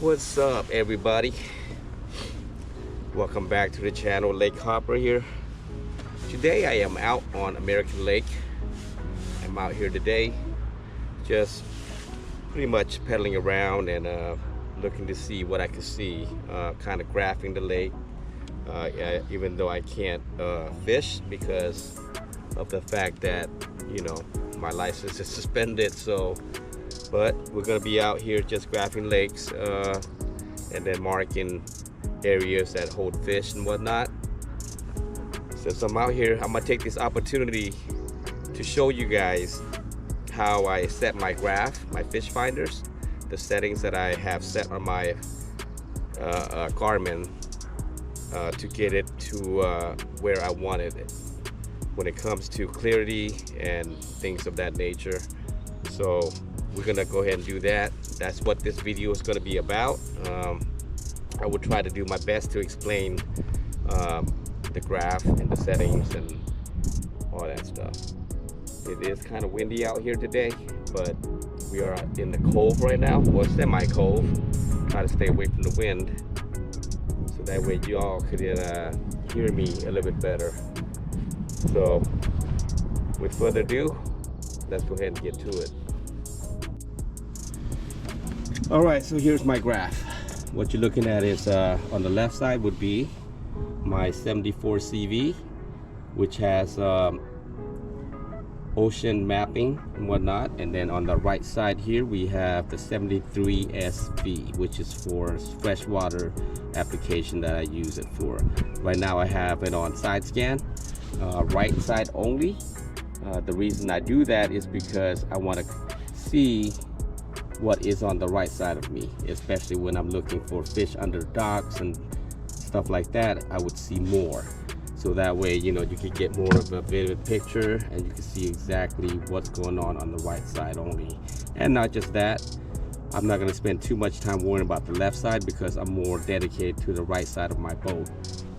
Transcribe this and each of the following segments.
What's up, everybody? Welcome back to the channel. Lake Hopper here. Today I am out on American Lake. I'm out here today just pretty much pedaling around and looking to see what I can see, kind of graphing the lake, even though I can't fish because of the fact that, you know, my license is suspended. But we're gonna be out here just graphing lakes and then marking areas that hold fish and whatnot. Since I'm out here, I'm gonna take this opportunity to show you guys how I set my graph, my fish finders, the settings that I have set on my Garmin to get it to where I wanted it when it comes to clarity and things of that nature. So we're gonna go ahead and do that. That's what this video is gonna be about. I will try to do my best to explain the graph and the settings and all that stuff. It is kind of windy out here today, but we are in the cove right now, or semi-cove. Try to stay away from the wind so that way y'all could hear me a little bit better. So with further ado, let's go ahead and get to it. All right, so here's my graph. What you're looking at is on the left side would be my 74 CV, which has ocean mapping and whatnot, and then on the right side here we have the 73 SV, which is for freshwater application that I use it for. Right now I have it on side scan, right side only. The reason I do that is because I want to see what is on the right side of me, especially when I'm looking for fish under docks and stuff like that. I would see more, so that way, you know, you can get more of a vivid picture and you can see exactly what's going on the right side only. And not just that, I'm not going to spend too much time worrying about the left side because I'm more dedicated to the right side of my boat.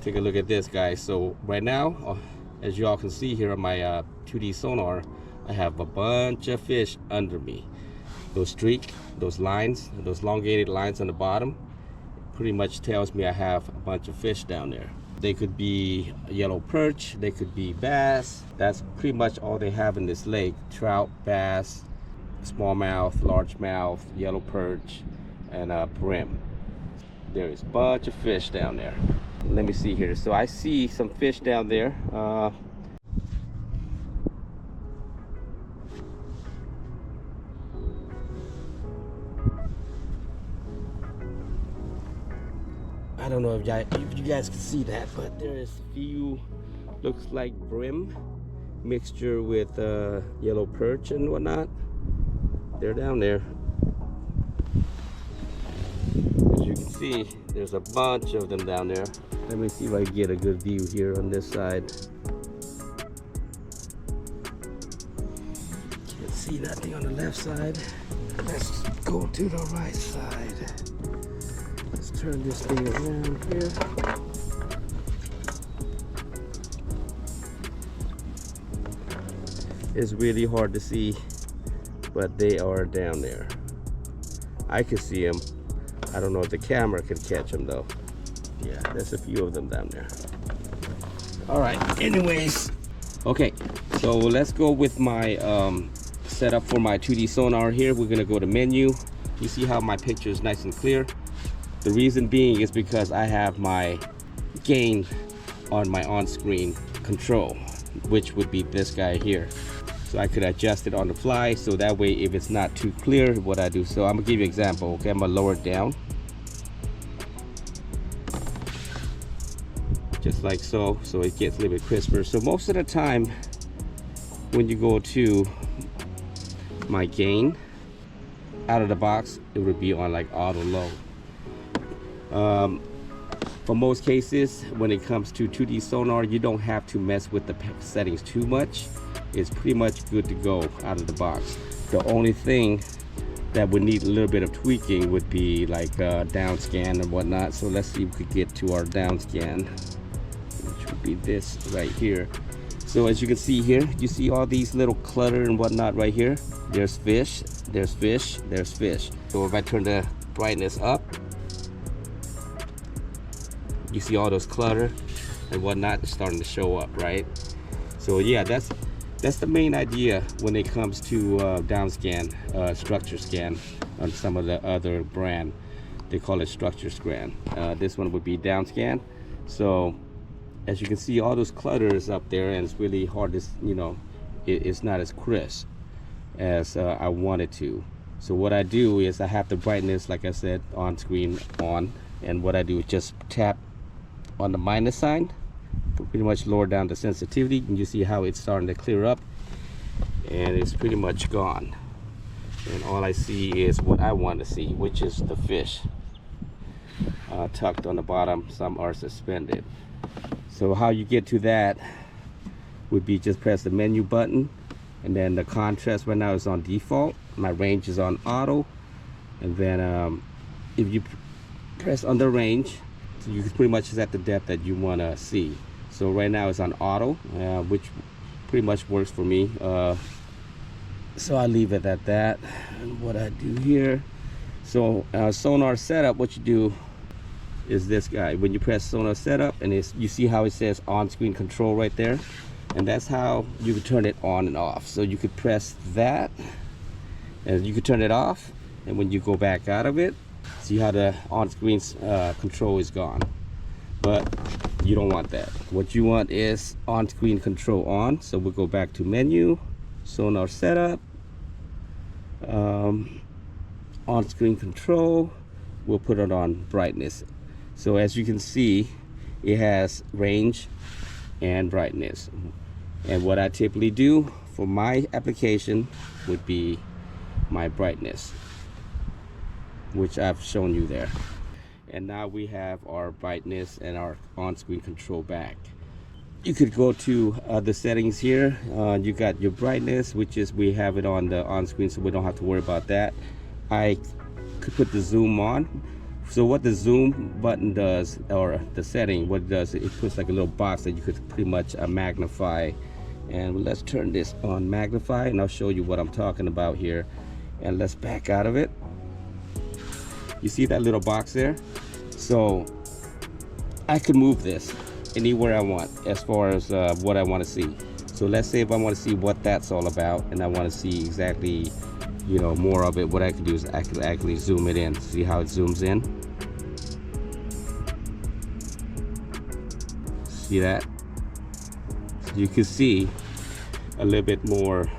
Take a look at this, guys. So right now, as you all can see here on my 2D sonar, I have a bunch of fish under me. Those lines, those elongated lines on the bottom pretty much tells me I have a bunch of fish down there. They could be yellow perch, they could be bass. That's pretty much all they have in this lake. Trout, bass, smallmouth, largemouth, yellow perch, and brim. There is a bunch of fish down there. Let me see here. So I see some fish down there. I don't know if you guys can see that, but there is a few, looks like brim mixture with yellow perch and whatnot. They're down there. As you can see, there's a bunch of them down there. Let me see if I can get a good view here on this side. Can't see nothing on the left side. Let's go to the right side. Turn this thing around here. It's really hard to see, but they are down there. I can see them. I don't know if the camera can catch them though. Yeah, there's a few of them down there. All right, anyways. Okay, so let's go with my setup for my 2D sonar here. We're gonna go to menu. You see how my picture is nice and clear? The reason being is because I have my gain on my on-screen control, which would be this guy here. So I could adjust it on the fly, so that way if it's not too clear what I do. So I'm gonna give you an example. Okay, I'm gonna lower it down. Just like so, so it gets a little bit crisper. So most of the time when you go to my gain, out of the box, it would be on like auto low. For most cases, when it comes to 2D sonar, you don't have to mess with the settings too much. It's pretty much good to go out of the box. The only thing that would need a little bit of tweaking would be like down scan and whatnot. So let's see if we could get to our down scan, which would be this right here. So as you can see here, you see all these little clutter and whatnot right here. There's fish, there's fish, there's fish. So if I turn the brightness up, you see all those clutter and whatnot starting to show up, right? So yeah, that's the main idea when it comes to down scan, structure scan on some of the other brand. They call it structure scan. This one would be down scan. So as you can see, all those clutters up there, and it's really hard to, you know, it's not as crisp as I wanted to. So what I do is I have the brightness, like I said, on screen on, and what I do is just tap on the minus sign, pretty much lower down the sensitivity, and you see how it's starting to clear up, and it's pretty much gone. And all I see is what I want to see, which is the fish tucked on the bottom. Some are suspended. So how you get to that would be just press the menu button, and then the contrast right now is on default. My range is on auto, and then if you press on the range, so you can pretty much set the depth that you want to see. So right now it's on auto, which pretty much works for me. So I leave it at that. And what I do here, so sonar setup, what you do is this guy. When you press sonar setup, and you see how it says on-screen control right there, and that's how you can turn it on and off. So you could press that, and you could turn it off, and when you go back out of it, see how the on-screen control is gone. But you don't want that. What you want is on-screen control on. So we'll go back to menu, sonar setup, on-screen control. We'll put it on brightness. So as you can see, it has range and brightness. And what I typically do for my application would be my brightness, which I've shown you there. And now we have our brightness and our on-screen control back. You could go to the settings here. You got your brightness, which is, we have it on the on-screen, so we don't have to worry about that. I could put the zoom on. So what the zoom button does, or the setting, what it does, it puts like a little box that you could pretty much magnify. And let's turn this on magnify, and I'll show you what I'm talking about here. And let's back out of it. You see that little box there? So I can move this anywhere I want as far as what I want to see. So let's say if I want to see what that's all about, and I want to see exactly, you know, more of it, what I can do is I can actually zoom it in. See how it zooms in? See that? So you can see a little bit more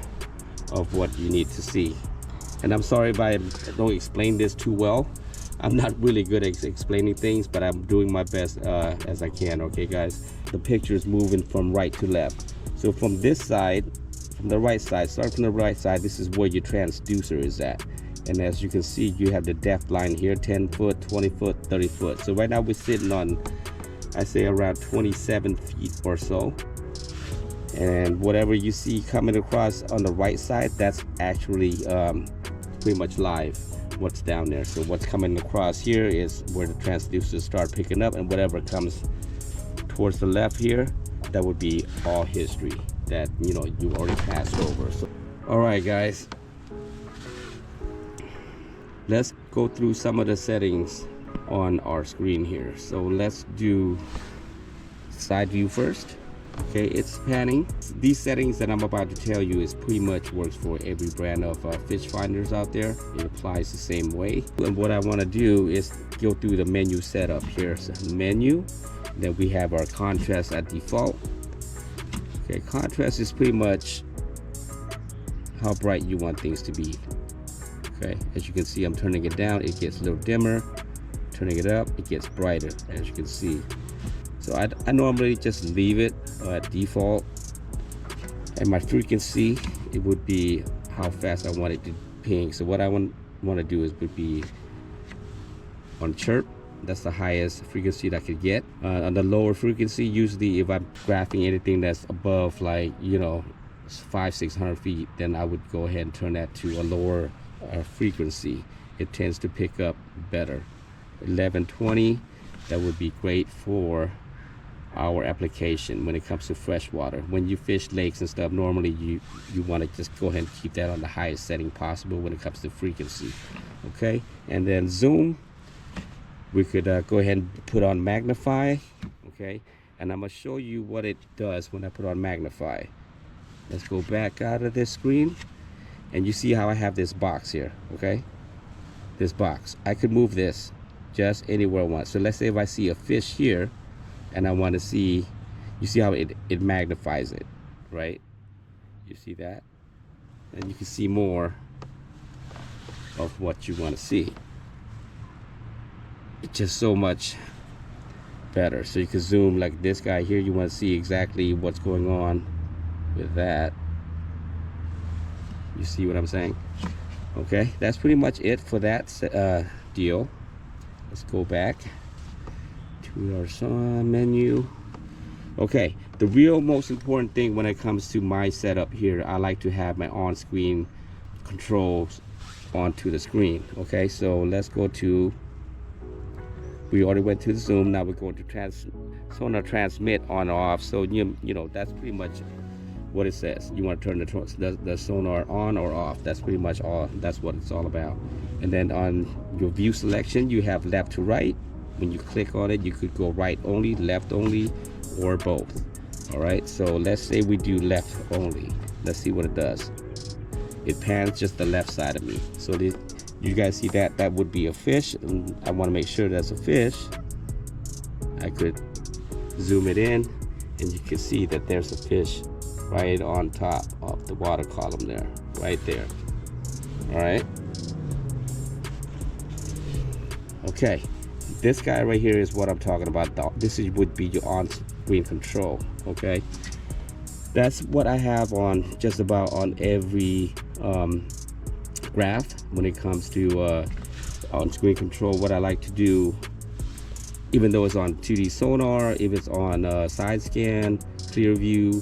of what you need to see. And I'm sorry if I don't explain this too well. I'm not really good at explaining things, but I'm doing my best as I can, okay guys? The picture is moving from right to left. So from this side, from the right side, start from the right side, this is where your transducer is at. And as you can see, you have the depth line here, 10 foot, 20 foot, 30 foot. So right now we're sitting on, I say around 27 feet or so. And whatever you see coming across on the right side, that's actually pretty much live, what's down there. So what's coming across here is where the transducers start picking up, and whatever comes towards the left here, that would be all history that, you know, you already passed over. So all right guys, let's go through some of the settings on our screen here. So let's do side view first. Okay, it's panning. These settings that I'm about to tell you is pretty much works for every brand of fish finders out there. It applies the same way. And what I want to do is go through the menu setup here. So menu, then we have our contrast at default. Okay, contrast is pretty much how bright you want things to be. Okay, as you can see, I'm turning it down, it gets a little dimmer. Turning it up, it gets brighter, as you can see. So I normally just leave it at default. And my frequency, it would be how fast I want it to ping. So what I want to do is would be on chirp. That's the highest frequency that I could get. On the lower frequency, usually if I'm graphing anything that's above, like, you know, 500-600 feet, then I would go ahead and turn that to a lower frequency. It tends to pick up better. 1120, that would be great for our application when it comes to freshwater. When you fish lakes and stuff, normally you want to just go ahead and keep that on the highest setting possible when it comes to frequency. Okay, and then zoom, we could go ahead and put on magnify. Okay, and I'm gonna show you what it does when I put on magnify. Let's go back out of this screen, and you see how I have this box here. Okay, this box, I could move this just anywhere I want. So let's say if I see a fish here and I want to see, you see how it magnifies it, right? You see that? And you can see more of what you want to see. It's just so much better. So you can zoom like this guy here, you want to see exactly what's going on with that. You see what I'm saying? Okay, that's pretty much it for that deal. Let's go back to our menu. Okay, the real most important thing when it comes to my setup here, I like to have my on-screen controls onto the screen. Okay, so let's go to, we already went to the zoom, now we're going to sonar transmit on or off. So you know, that's pretty much what it says. You want to turn the sonar on or off. That's pretty much all. That's what it's all about. And then on your view selection, you have left to right. When you click on it, you could go right only, left only, or both. All right, so let's say we do left only. Let's see what it does. It pans just the left side of me. So you guys see that? That would be a fish, and I want to make sure that's a fish. I could zoom it in, and you can see that there's a fish right on top of the water column there, right there. All right. Okay, this guy right here is what I'm talking about. This would be your on-screen control. Okay, that's what I have on just about on every graph when it comes to on-screen control. What I like to do, even though it's on 2D sonar, if it's on side scan, clear view,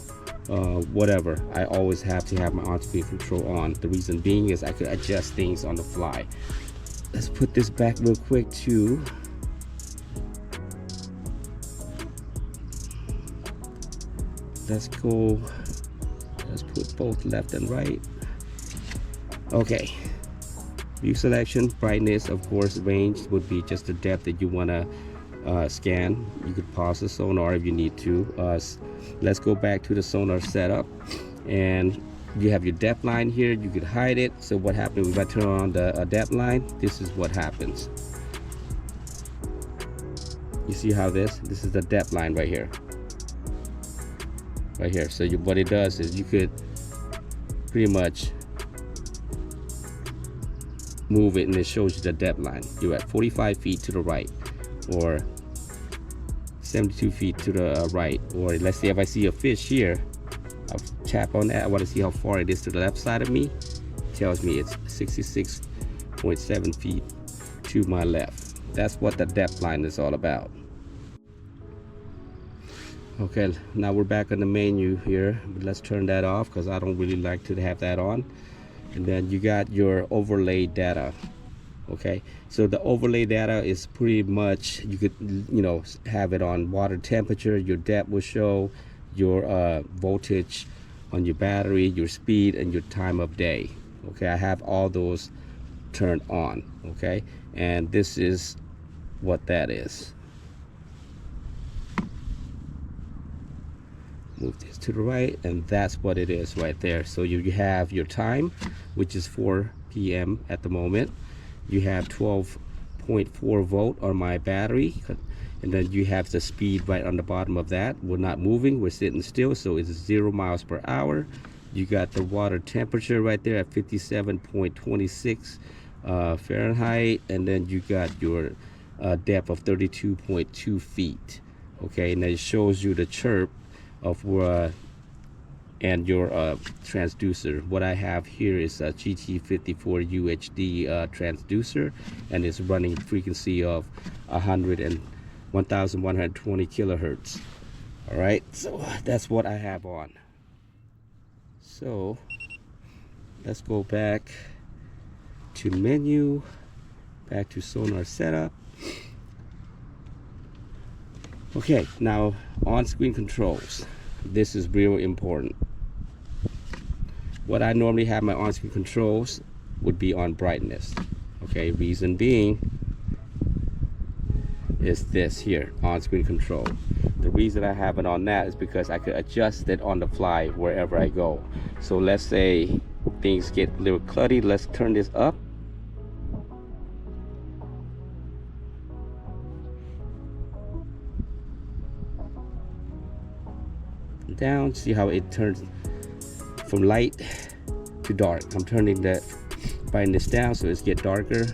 whatever, I always have to have my on-screen control on. The reason being is I could adjust things on the fly. Let's put this back real quick too. Let's go, let's put both left and right. Okay, view selection, brightness, of course, range would be just the depth that you want to scan. You could pause the sonar if you need to. Let's go back to the sonar setup, and you have your depth line here. You could hide it. So what happens if I turn on the depth line? This is what happens. You see how this is the depth line right here, right here. So what it does is you could pretty much move it, and it shows you the depth line. You're at 45 feet to the right, or 72 feet to the right. Or let's say if I see a fish here, I'll tap on that. I want to see how far it is to the left side of me. It tells me it's 66.7 feet to my left. That's what the depth line is all about. Okay, now we're back on the menu here. Let's turn that off because I don't really like to have that on. And then you got your overlay data. Okay, so the overlay data is pretty much, you could, you know, have it on water temperature. Your depth will show, your voltage on your battery, your speed, and your time of day. Okay, I have all those turned on. Okay, and this is what that is. Move this to the right, and that's what it is right there. So you have your time, which is 4 p.m. at the moment. You have 12.4 volt on my battery, and then you have the speed right on the bottom of that. We're not moving, we're sitting still, so it's 0 miles per hour. You got the water temperature right there at 57.26 Fahrenheit, and then you got your depth of 32.2 feet. Okay, and then it shows you the chirp of and your transducer. What I have here is a GT54 UHD transducer, and it's running frequency of 1120 kilohertz. All right, so that's what I have on. So let's go back to menu, back to sonar setup. Okay, now on-screen controls. This is real important. What I normally have my on-screen controls would be on brightness. Okay, reason being, is this here, on-screen control. The reason I have it on that is because I could adjust it on the fly wherever I go. So let's say things get a little cluttery. Let's turn this up. Down, see how it turns from light to dark. I'm turning that brightness down so it's get darker,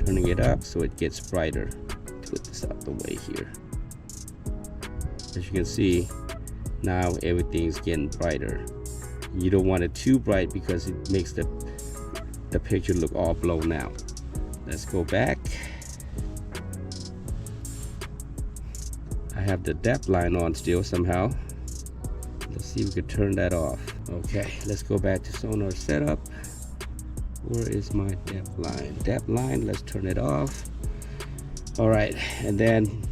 turning it up so it gets brighter. Put this out the way here. As you can see, now everything's getting brighter. You don't want it too bright because it makes the picture look all blown out. Let's go back. I have the depth line on still somehow. Let's see if we can turn that off. Okay, let's go back to sonar setup. Where is my depth line? Depth line, let's turn it off. All right, and then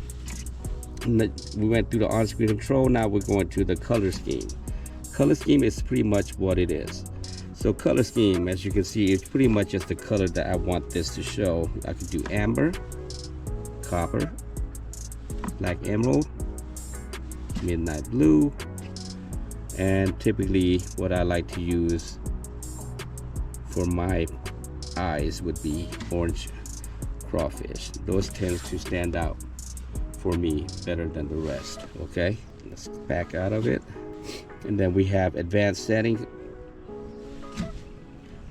we went through the on-screen control. Now we're going to the color scheme. Color scheme is pretty much what it is. So color scheme, as you can see, it's pretty much just the color that I want this to show. I could do amber, copper, black emerald, midnight blue, and typically what I like to use for my eyes would be orange crawfish. Those tend to stand out for me better than the rest. Okay, let's back out of it. And then we have advanced settings.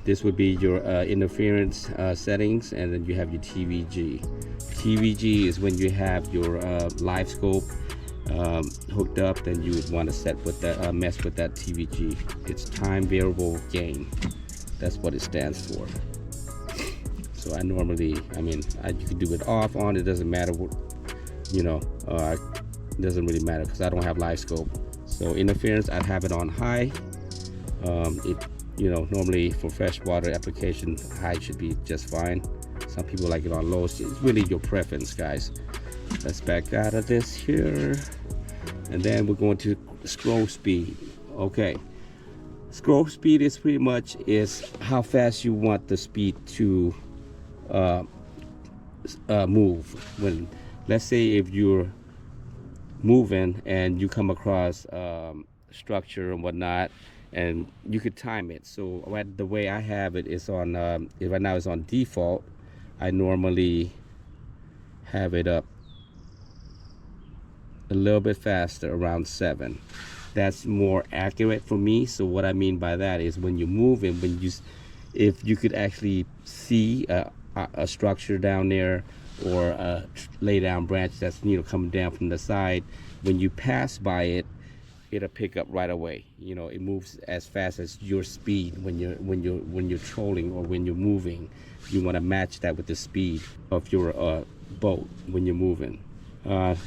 This would be your interference settings, and then you have your TVG. TVG is when you have your live scope hooked up, then you would want to set with that mess with that TVG. It's time variable gain. That's what it stands for. So I normally, you can do it off, on, it doesn't matter what, it doesn't really matter because I don't have live scope. So interference, I'd have it on high. Normally for freshwater application, high should be just fine. Some people like it on low. It's really your preference, guys. Let's back out of this here. And then we're going to scroll speed. Okay. Scroll speed is pretty much how fast you want the speed to move. When, let's say if you're moving and you come across structure and whatnot, and you could time it. So the way I have it is on right now it's on default. I normally have it up a little bit faster, around 7. That's more accurate for me. So what I mean by that is when you're moving, if you could actually see a structure down there, or a lay down branch that's coming down from the side, when you pass by it, it'll pick up right away. It moves as fast as your speed when you're trolling or when you're moving. You want to match that with the speed of your boat when you're moving.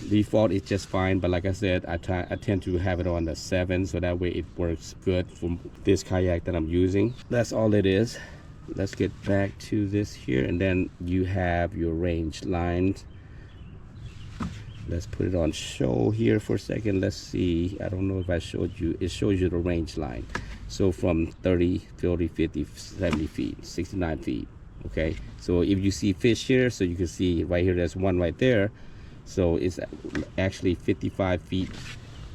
Default is just fine, but like I said, I tend to have it on the 7, so that way it works good for this kayak that I'm using. That's all it is. Let's get back to this here, and then you have your range lines. Let's put it on show here for a second. Let's see, I don't know if I showed you, it shows you the range line. So from 30, 40, 50, 70 feet, 69 feet. Okay, so if you see fish here, so you can see right here, there's one right there. So it's actually 55 feet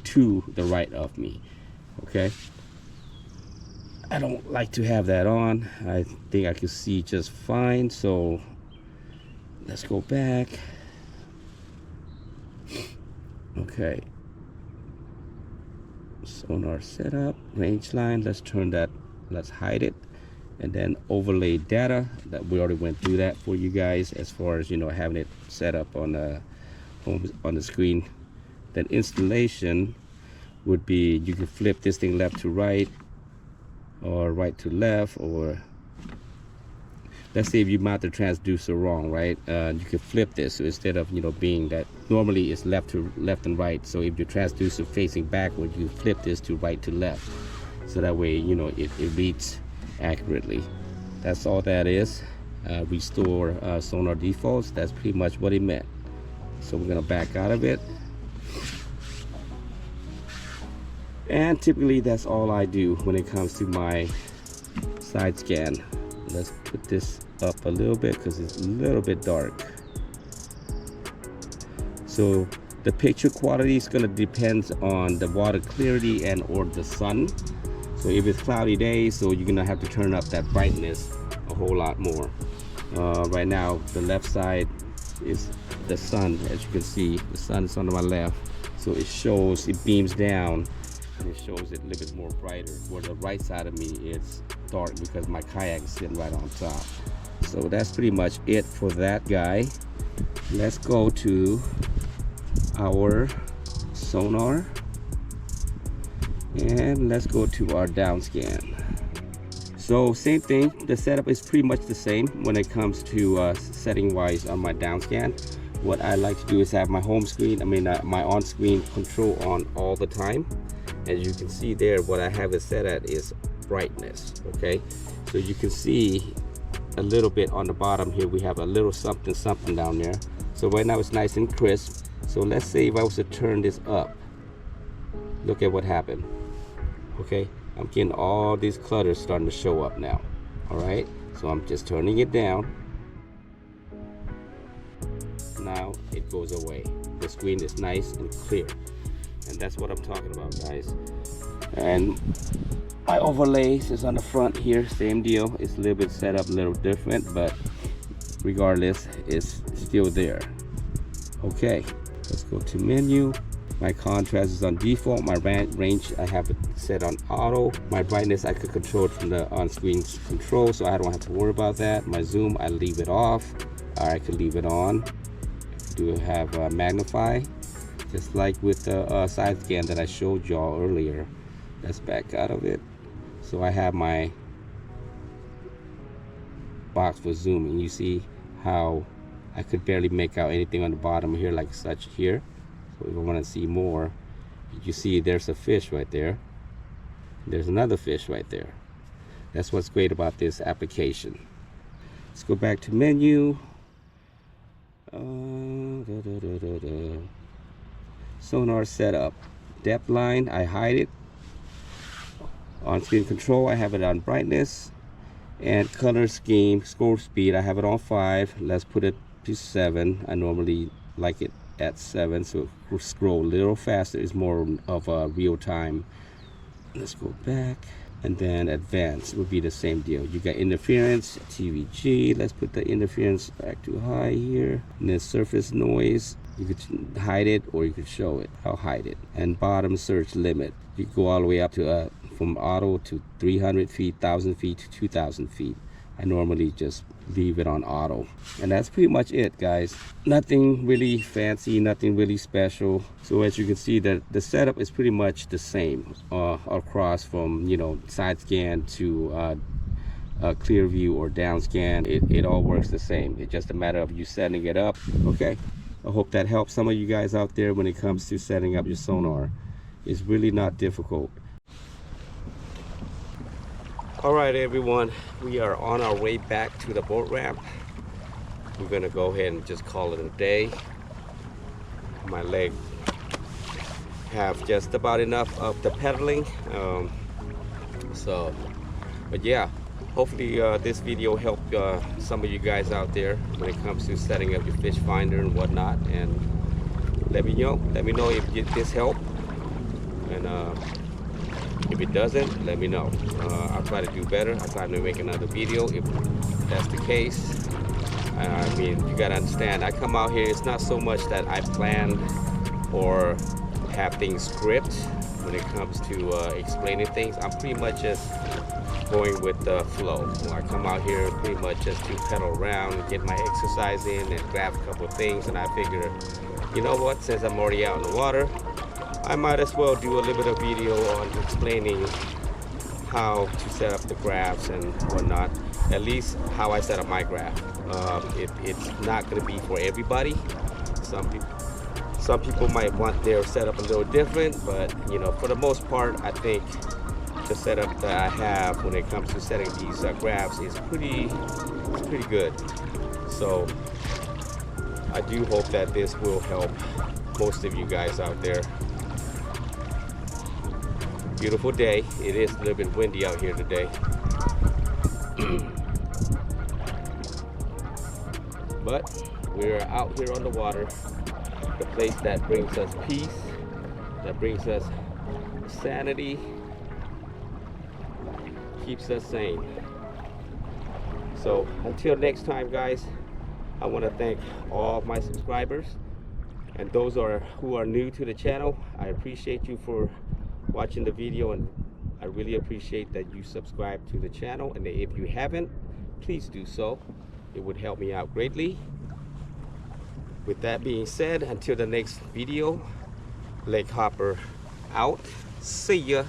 to the right of me. Okay, I don't like to have that on. I think I can see just fine. So let's go back. Okay, sonar setup, range line, let's turn that, let's hide it, and then overlay data. That we already went through that for you guys as far as having it set up on the screen. Then installation would be, you can flip this thing left to right or right to left, or let's say if you mount the transducer wrong, right? You can flip this. So instead of being that normally it's left and right, so if your transducer facing backward, you flip this to right to left, so that way it reads accurately. That's all that is. Restore sonar defaults. That's pretty much what it meant. So we're gonna back out of it, and typically that's all I do when it comes to my side scan. Let's put this up a little bit because it's a little bit dark. So the picture quality is going to depend on the water clarity and or the sun. So if it's cloudy days, so you're going to have to turn up that brightness a whole lot more. Right now the left side is the sun. As you can see, the sun is on my left, so it beams down and it shows it a little bit more brighter, where the right side of me is dark because my kayak is sitting right on top. So that's pretty much it for that guy. Let's go to our sonar and let's go to our down scan. So same thing, the setup is pretty much the same when it comes to setting wise on my down scan. What I like to do is have my home screen, my on screen control on all the time. As you can see there, what I have it set at is brightness. Okay, so you can see a little bit on the bottom here, we have a little something down there. So right now it's nice and crisp. So let's say if I was to turn this up, look at what happened. Okay, I'm getting all these clutters starting to show up now. All right, so I'm just turning it down. Now it goes away. The screen is nice and clear, and that's what I'm talking about, guys. And my overlays is on the front here, same deal. It's a little bit set up a little different, but regardless, it's still there. Okay, let's go to menu. My contrast is on default. My range, I have it set on auto. My brightness, I could control it from the on-screen control, so I don't have to worry about that. My zoom, I leave it off, or I could leave it on. I do have magnify, just like with the side scan that I showed y'all earlier. Let's back out of it. So I have my box for zooming. You see how I could barely make out anything on the bottom here, like such here. So if I want to see more, you see there's a fish right there. There's another fish right there. That's what's great about this application. Let's go back to menu. Sonar setup. Depth line, I hide it. On screen control, I have it on brightness. And color scheme, scroll speed, I have it on 5. Let's put it to 7. I normally like it at 7, so scroll a little faster. Is more of a real time. Let's go back, and then advanced would be the same deal. You got interference, TVG. Let's put the interference back to high here, and then surface noise. You could hide it or you could show it. I'll hide it. And bottom search limit, you go all the way up to from auto to 300 feet, 1,000 feet to 2,000 feet. I normally just leave it on auto, and that's pretty much it, guys. Nothing really fancy, nothing really special. So as you can see, that the setup is pretty much the same across from, you know, side scan to clear view or down scan. It all works the same. It's just a matter of you setting it up. Okay, I hope that helps some of you guys out there when it comes to setting up your sonar. It's really not difficult. All right, everyone, we are on our way back to the boat ramp. We're gonna go ahead and just call it a day. My leg have just about enough of the pedaling. But yeah, hopefully this video helped some of you guys out there when it comes to setting up your fish finder and whatnot. And let me know if this helped. And if it doesn't, let me know. I'll try to do better. I'll try to make another video if that's the case. I mean, you gotta understand, I come out here, it's not so much that I plan or have things script when it comes to explaining things. I'm pretty much just going with the flow. I come out here pretty much just to pedal around and get my exercise in and grab a couple of things, and I figure, you know what, since I'm already out in the water, I might as well do a little bit of video on explaining how to set up the graphs and whatnot. At least how I set up my graph. It's not going to be for everybody. Some people might want their setup a little different, but you know, for the most part, I think the setup that I have when it comes to setting these graphs is pretty good. So I do hope that this will help most of you guys out there. Beautiful day. It is a little bit windy out here today. But We're out here on the water, the place that brings us peace, that brings us sanity, keeps us sane. So until next time, guys, I want to thank all of my subscribers and those who are new to the channel. I appreciate you for watching the video, and I really appreciate that you subscribe to the channel. And if you haven't, please do so. It would help me out greatly. With that being said, until the next video, Lake Hopper out. See ya.